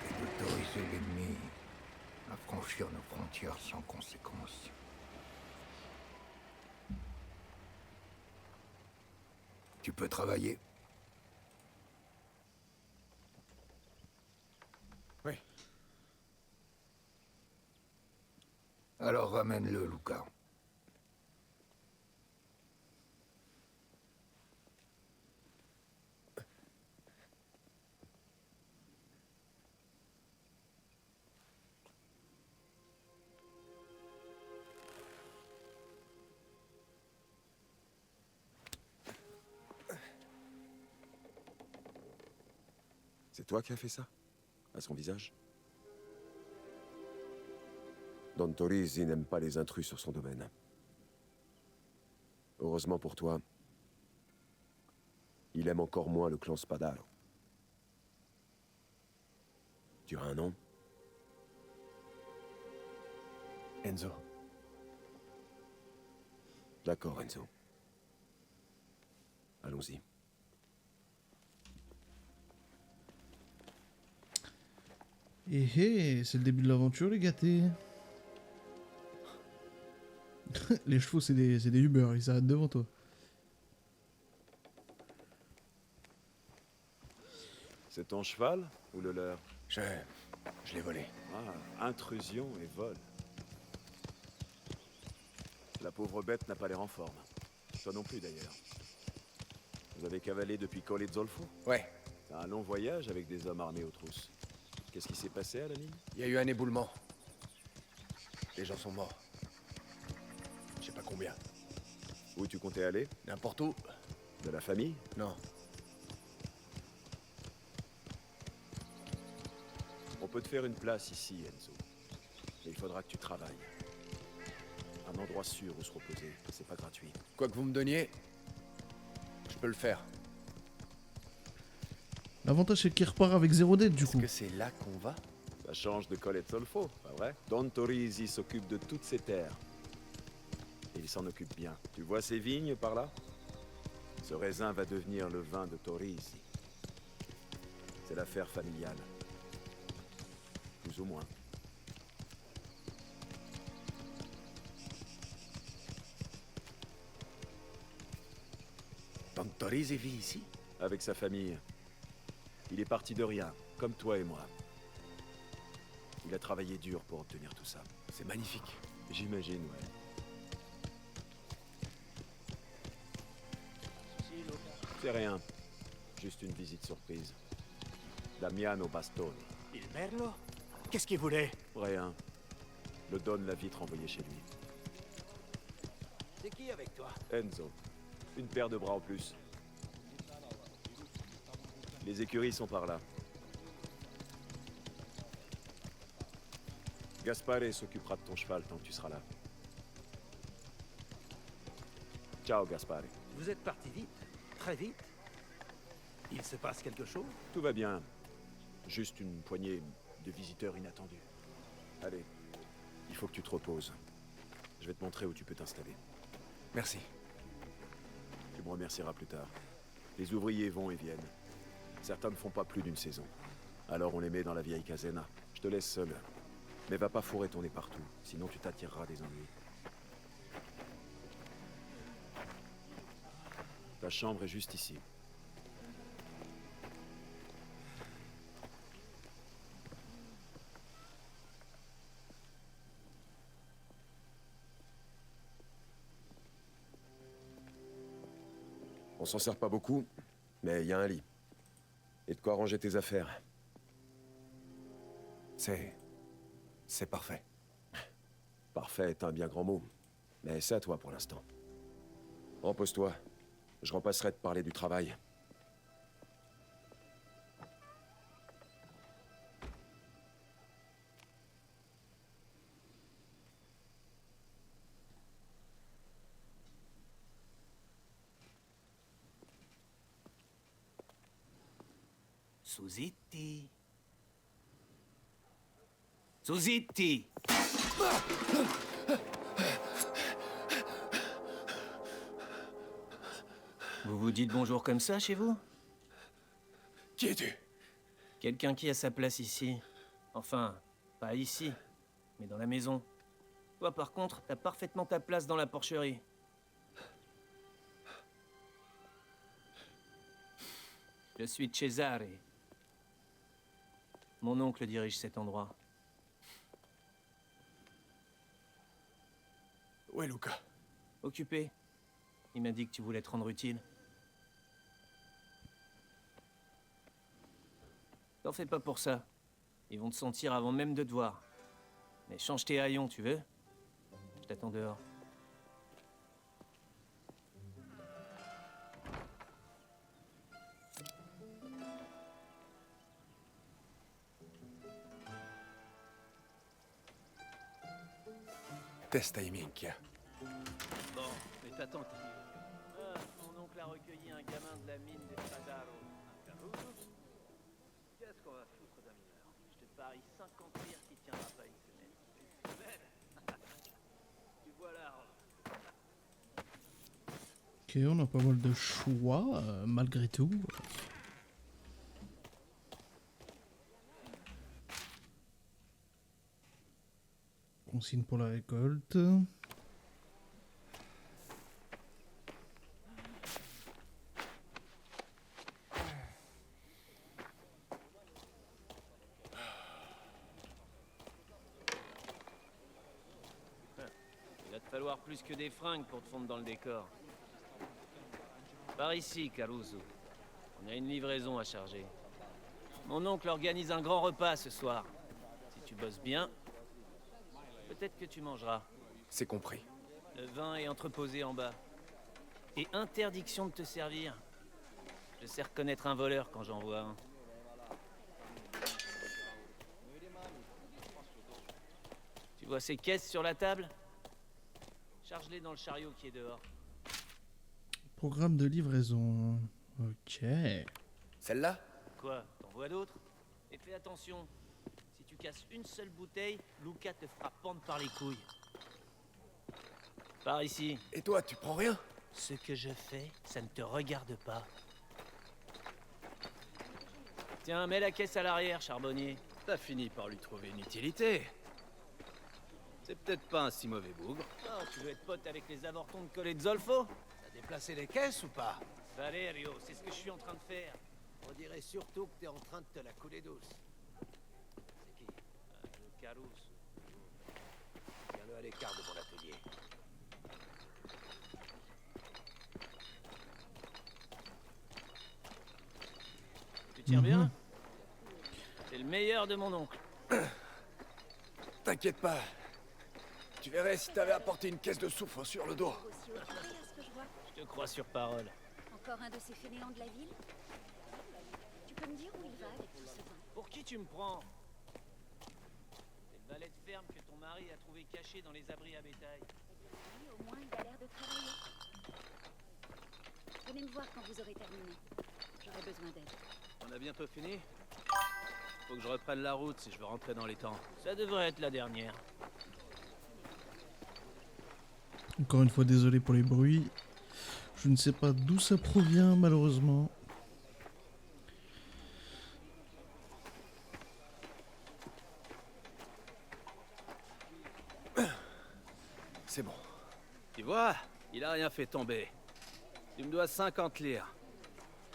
Speaker 11: que d'autoriser l'ennemi à franchir nos frontières sans conséquence. Tu peux travailler.
Speaker 4: Oui.
Speaker 11: Alors ramène-le, Luca.
Speaker 12: C'est toi qui as fait ça? À son visage? Don Torisi n'aime pas les intrus sur son domaine. Heureusement pour toi, il aime encore moins le clan Spadaro. Tu as un nom?
Speaker 4: Enzo.
Speaker 12: D'accord, Enzo. Allons-y.
Speaker 1: C'est le début de l'aventure, les gâtés. Les chevaux, c'est des Uber, ils s'arrêtent devant toi.
Speaker 12: C'est ton cheval ou le leur?
Speaker 4: Je l'ai volé.
Speaker 12: Ah, intrusion et vol. La pauvre bête n'a pas l'air en forme. Toi non plus, d'ailleurs. Vous avez cavalé depuis Colle Zolfo?
Speaker 4: Ouais.
Speaker 12: C'est un long voyage avec des hommes armés aux trousses. Qu'est-ce qui s'est passé à la ligne?
Speaker 4: Il y a eu un éboulement. Les gens sont morts. Je sais pas combien.
Speaker 12: Où tu comptais aller?
Speaker 4: N'importe où.
Speaker 12: De la famille?
Speaker 4: Non.
Speaker 12: On peut te faire une place ici, Enzo. Mais il faudra que tu travailles. Un endroit sûr où se reposer, c'est pas gratuit.
Speaker 4: Quoi que vous me donniez, je peux le faire.
Speaker 1: L'avantage, c'est qu'il repart avec 0 dette, du coup.
Speaker 4: Est-ce que c'est là qu'on va?
Speaker 12: Ça change de Colle Zolfo, pas vrai? Don Torisi s'occupe de toutes ces terres. Et il s'en occupe bien. Tu vois ces vignes par là? Ce raisin va devenir le vin de Torisi. C'est l'affaire familiale. Plus ou moins.
Speaker 4: Don Torisi vit ici?
Speaker 12: Avec sa famille. Il est parti de rien, comme toi et moi. Il a travaillé dur pour obtenir tout ça.
Speaker 4: C'est magnifique.
Speaker 12: J'imagine, ouais. C'est rien. Juste une visite surprise. Damiano Bastoni.
Speaker 8: Il Merlo? Qu'est-ce qu'il voulait?
Speaker 12: Rien. Le Don l'a vite renvoyé chez lui.
Speaker 6: C'est qui avec toi?
Speaker 12: Enzo. Une paire de bras en plus. Les écuries sont par là. Gaspare s'occupera de ton cheval tant que tu seras là. Ciao, Gaspare.
Speaker 8: Vous êtes parti vite, très vite. Il se passe quelque chose?
Speaker 12: Tout va bien. Juste une poignée de visiteurs inattendus. Allez, il faut que tu te reposes. Je vais te montrer où tu peux t'installer.
Speaker 4: Merci.
Speaker 12: Tu me remercieras plus tard. Les ouvriers vont et viennent. Certains ne font pas plus d'une saison. Alors on les met dans la vieille casena. Je te laisse seul. Mais va pas fourrer ton nez partout, sinon tu t'attireras des ennuis. Ta chambre est juste ici. On s'en sert pas beaucoup, mais il y a un lit. Et de quoi ranger tes affaires.
Speaker 4: C'est parfait.
Speaker 12: Parfait est un bien grand mot. Mais c'est à toi pour l'instant. Repose-toi. Je repasserai te parler du travail.
Speaker 6: Susitti. Susitti. Vous vous dites bonjour comme ça chez vous?
Speaker 4: Qui es-tu?
Speaker 6: Quelqu'un qui a sa place ici. Enfin, pas ici, mais dans la maison. Toi, par contre, t'as parfaitement ta place dans la porcherie. Je suis Cesare. Mon oncle dirige cet endroit.
Speaker 4: Où est Luca?
Speaker 6: Occupé. Il m'a dit que tu voulais te rendre utile. T'en fais pas pour ça. Ils vont te sentir avant même de te voir. Mais change tes haillons, tu veux? Je t'attends dehors.
Speaker 4: Testa i minchia.
Speaker 6: Bon, mais t'attends. Mon oncle a recueilli un gamin de la mine des Fadaro. Un Caruso. Qu'est-ce qu'on va foutre d'un mineur? Je te parie 50 lire qu'il tiendra pas une semaine. Ben tu vois la robe.
Speaker 1: Ok, on a pas mal de choix, malgré tout. Consigne pour la récolte.
Speaker 6: Il va te falloir plus que des fringues pour te fondre dans le décor. Par ici, Caruso. On a une livraison à charger. Mon oncle organise un grand repas ce soir. Si tu bosses bien, peut-être que tu mangeras.
Speaker 4: C'est compris.
Speaker 6: Le vin est entreposé en bas. Et interdiction de te servir. Je sais reconnaître un voleur quand j'en vois un. Tu vois ces caisses sur la table? Charge-les dans le chariot qui est dehors.
Speaker 1: Programme de livraison. Ok.
Speaker 4: Celle-là?
Speaker 6: Quoi? T'en vois d'autres? Et fais attention. Si tu casses une seule bouteille, Luca te fera pendre par les couilles. Par ici.
Speaker 4: Et toi, tu prends rien?
Speaker 6: Ce que je fais, ça ne te regarde pas. Tiens, mets la caisse à l'arrière, charbonnier.
Speaker 9: T'as fini par lui trouver une utilité. C'est peut-être pas un si mauvais bougre.
Speaker 6: Oh, tu veux être pote avec les avortons de Colle Zolfo?
Speaker 10: T'as déplacé les caisses ou pas?
Speaker 6: Valerio, c'est ce que je suis en train de faire.
Speaker 10: On dirait surtout que t'es en train de te la couler douce. C'est qui?
Speaker 6: Le Caruso.
Speaker 10: Tiens-le à l'écart de mon atelier.
Speaker 6: Tu tires bien? C'est le meilleur de mon oncle.
Speaker 4: T'inquiète pas. Tu verrais si t'avais apporté une caisse de soufre sur le dos.
Speaker 6: Je te crois sur parole.
Speaker 13: Encore un de ces fainéants de la ville? Tu peux me dire où il va avec tout ce vin?
Speaker 6: Pour qui tu me prends? C'est le valet de ferme que ton mari a trouvé caché dans les abris à bétail.
Speaker 13: Oui, au moins il a l'air de travailler. Venez me voir quand vous aurez terminé. J'aurai besoin d'aide.
Speaker 9: On a bientôt fini? Faut que je reprenne la route si je veux rentrer dans les temps.
Speaker 6: Ça devrait être la dernière.
Speaker 1: Encore une fois, désolé pour les bruits. Je ne sais pas d'où ça provient, malheureusement.
Speaker 4: C'est bon.
Speaker 9: Tu vois, il a rien fait tomber.
Speaker 3: Tu me dois 50 lire.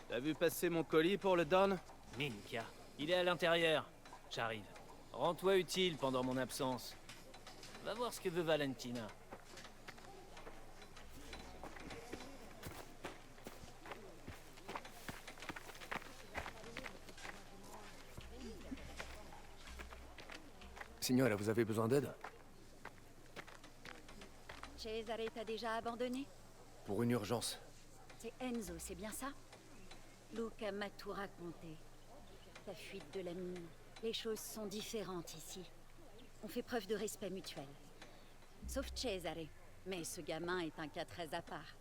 Speaker 3: T'as vu passer mon colis pour le Don?
Speaker 6: Minka, il est à l'intérieur. J'arrive. Rends-toi utile pendant mon absence. Va voir ce que veut Valentina.
Speaker 3: Signora, vous avez besoin d'aide?
Speaker 13: Cesare t'a déjà abandonné?
Speaker 3: Pour une urgence.
Speaker 13: C'est Enzo, c'est bien ça? Luca m'a tout raconté. Ta fuite de la mine. Les choses sont différentes ici. On fait preuve de respect mutuel. Sauf Cesare. Mais ce gamin est un cas très à part.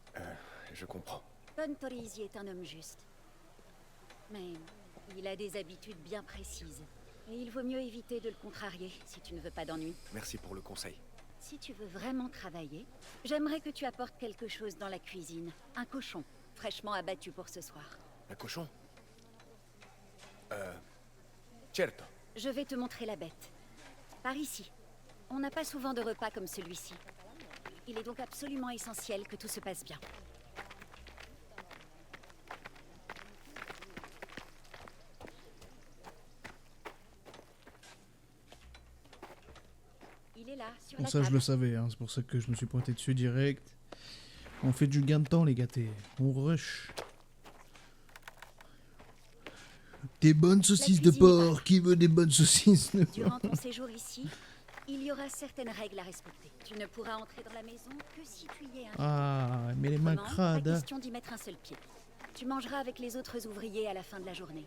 Speaker 3: Je comprends.
Speaker 13: Don Torisi est un homme juste. Mais il a des habitudes bien précises. Et il vaut mieux éviter de le contrarier si tu ne veux pas d'ennui.
Speaker 3: Merci pour le conseil.
Speaker 13: Si tu veux vraiment travailler, j'aimerais que tu apportes quelque chose dans la cuisine. Un cochon, fraîchement abattu pour ce soir.
Speaker 3: Un cochon? Certo.
Speaker 13: Je vais te montrer la bête. Par ici. On n'a pas souvent de repas comme celui-ci. Il est donc absolument essentiel que tout se passe bien. Il est là, sur
Speaker 1: Bon,
Speaker 13: la
Speaker 1: ça, je
Speaker 13: table.
Speaker 1: le savais, hein, c'est pour ça que je me suis pointé dessus direct. On fait du gain de temps, les gâtés. On rush. Des bonnes saucisses de
Speaker 13: cuisine est
Speaker 1: porc. Qui veut des bonnes saucisses de
Speaker 13: Durant
Speaker 1: porc?
Speaker 13: ton séjour ici, il y aura certaines règles à respecter. Tu ne pourras entrer dans la maison que si tu y es invité.
Speaker 1: Ah, mais les mains
Speaker 13: Autrement,
Speaker 1: crades.
Speaker 13: pas question d'y mettre un seul pied. Tu mangeras avec les autres ouvriers à la fin de la journée.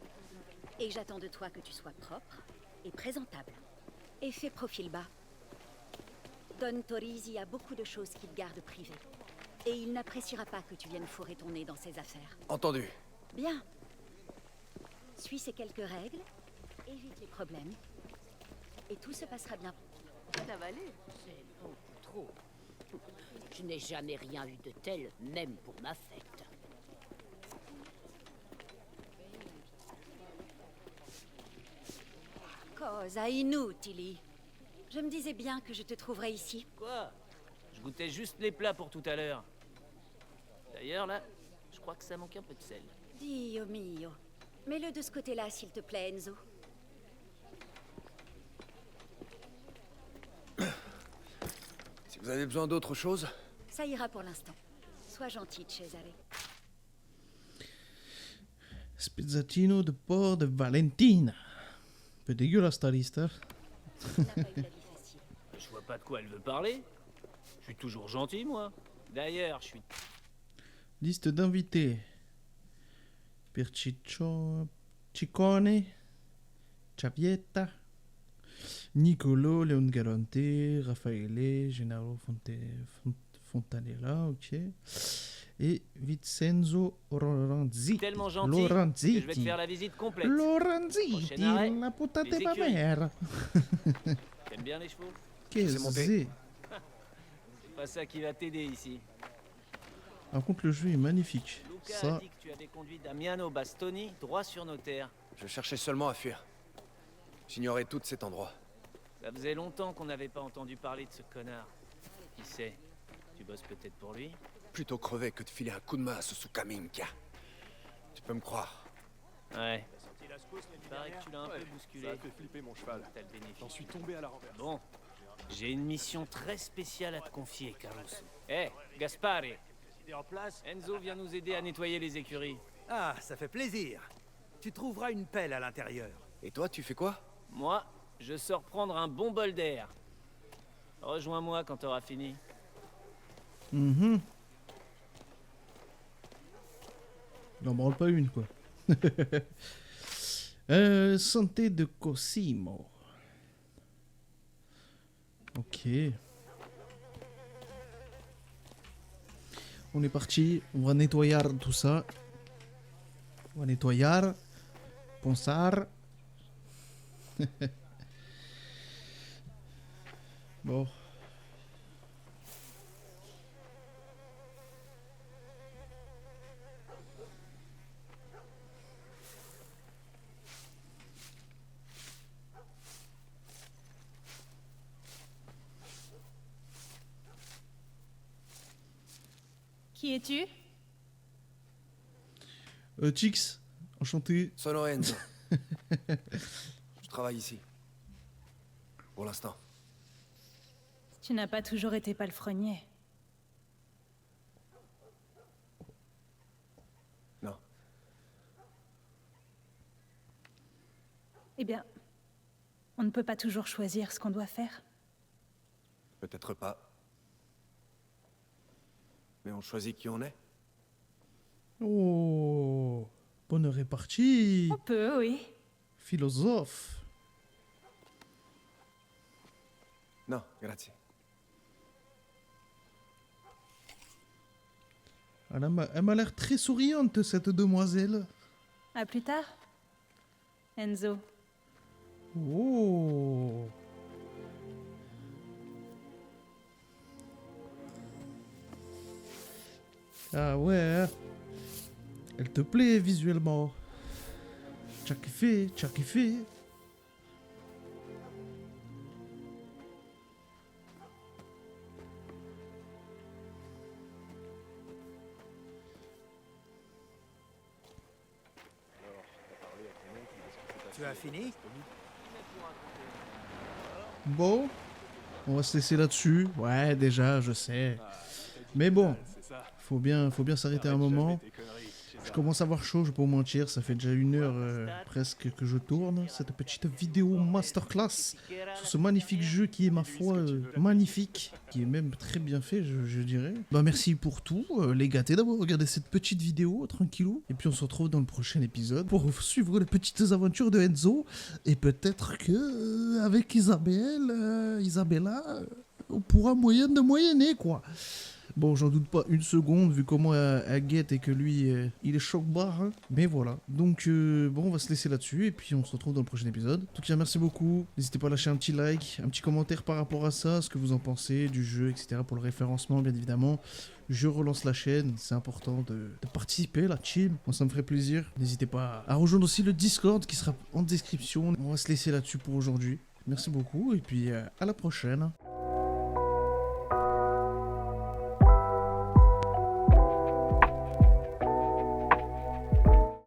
Speaker 13: Et j'attends de toi que tu sois propre et présentable. Et fais profil bas. Don Torisi a beaucoup de choses qu'il garde privées. Et il n'appréciera pas que tu viennes fourrer ton nez dans ses affaires.
Speaker 3: Entendu.
Speaker 13: Bien. Suis ces quelques règles, évite les problèmes, et tout se passera bien.
Speaker 14: D'avaler, c'est beaucoup trop. Je n'ai jamais rien eu de tel, même pour ma fête.
Speaker 13: Cosa inutili. Je me disais bien que je te trouverais ici.
Speaker 6: Quoi? Je goûtais juste les plats pour tout à l'heure. D'ailleurs, là, je crois que ça manque un peu de sel.
Speaker 13: Dio mio. Mets-le de ce côté-là, s'il te plaît, Enzo.
Speaker 3: Si vous avez besoin d'autre chose?
Speaker 13: Ça ira pour l'instant. Sois gentil, Cesare.
Speaker 1: Spezzatino de porc de Valentina. Un peu dégueulasse ta liste, hein.
Speaker 6: Je vois pas de quoi elle veut parler. Je suis toujours gentil, moi. D'ailleurs, je suis...
Speaker 1: Liste d'invités. Pierciccio, Ciccone, Ciavietta, Nicolo, Leon Galante, Raffaele, Gennaro Fontanella, ok. Et Vincenzo Lorenzi.
Speaker 6: tellement gentil que je vais te faire la visite complète.
Speaker 1: Lorenzi,
Speaker 6: Prochain arrêt,
Speaker 1: la puta
Speaker 6: les
Speaker 1: de ma
Speaker 6: écuries.
Speaker 1: mère.
Speaker 6: T'aimes bien les chevaux?
Speaker 1: Qu'est-ce que c'est?
Speaker 6: C'est pas ça qui va t'aider ici.
Speaker 1: Par contre, le jeu est magnifique.
Speaker 6: Luca a
Speaker 1: Ça,
Speaker 6: dit que tu avais conduit Damiano Bastoni droit sur nos terres.
Speaker 3: Je cherchais seulement à fuir. J'ignorais tout de cet endroit.
Speaker 6: Ça faisait longtemps qu'on n'avait pas entendu parler de ce connard. Qui sait? Tu bosses peut-être pour lui?
Speaker 3: Plutôt crever que de filer un coup de main à ce Sukaminka. Tu peux me croire.
Speaker 6: Ouais.
Speaker 5: T'as senti la secousse l'année
Speaker 6: Paraît que
Speaker 5: dernière?
Speaker 6: tu l'as un peu
Speaker 5: Ouais,
Speaker 6: bousculé.
Speaker 5: Ça a fait flipper mon cheval.
Speaker 6: T'as le bénéfice.
Speaker 5: J'en suis tombé à la renverse.
Speaker 6: Bon, j'ai une mission très spéciale à te confier, Caruso. Eh, Gaspare,
Speaker 8: Idée en place?
Speaker 6: Enzo vient nous aider à nettoyer les écuries.
Speaker 8: Ah, ça fait plaisir. Tu trouveras une pelle à l'intérieur.
Speaker 3: Et toi, tu fais quoi?
Speaker 6: Moi, je sors prendre un bon bol d'air. Rejoins-moi quand t'auras fini.
Speaker 1: mhm. Il en branle pas une, quoi. Santé de Cosimo. Ok. On est parti. On va nettoyer tout ça. On va nettoyer. Pensar. Bon.
Speaker 15: Qui es-tu?
Speaker 1: Chix, enchanté.
Speaker 4: Sono Enzo. Je travaille ici. Pour l'instant.
Speaker 15: Tu n'as pas toujours été palefrenier.
Speaker 4: Non.
Speaker 15: Eh bien, on ne peut pas toujours choisir ce qu'on doit faire.
Speaker 4: Peut-être pas. Mais on choisit qui on est.
Speaker 1: Oh, bonne répartie.
Speaker 15: On peut, oui.
Speaker 1: Philosophe.
Speaker 4: Non, grazie.
Speaker 1: Elle m'a l'air très souriante, cette demoiselle.
Speaker 15: À plus tard, Enzo.
Speaker 1: Oh. Ah ouais. Elle te plaît visuellement. T'as kiffé, t'as kiffé.
Speaker 8: Tu as fini?
Speaker 1: Bon, on va se laisser là-dessus. Ouais, déjà, je sais. Mais bon, faut bien s'arrêter un moment. Je commence à avoir chaud, je vais pas vous mentir. Ça fait déjà 1 heure presque que je tourne cette petite vidéo masterclass sur ce magnifique jeu qui est, ma foi, magnifique, qui est même très bien fait, je dirais. Bah merci pour tout, les gâtés, d'avoir regardé cette petite vidéo, tranquillou. Et puis on se retrouve dans le prochain épisode pour suivre les petites aventures de Enzo. Et peut-être que avec Isabella, on pourra moyenner, quoi. Bon, j'en doute pas une seconde, vu comment elle guette et que lui, il est choc-barre. Hein. Mais voilà. Donc, bon, on va se laisser là-dessus. Et puis, on se retrouve dans le prochain épisode. En tout cas, merci beaucoup. N'hésitez pas à lâcher un petit like, un petit commentaire par rapport à ça, ce que vous en pensez, du jeu, etc. Pour le référencement, bien évidemment. Je relance la chaîne. C'est important de participer, la team. Moi, ça me ferait plaisir. N'hésitez pas à rejoindre aussi le Discord qui sera en description. On va se laisser là-dessus pour aujourd'hui. Merci beaucoup. Et puis, à la prochaine.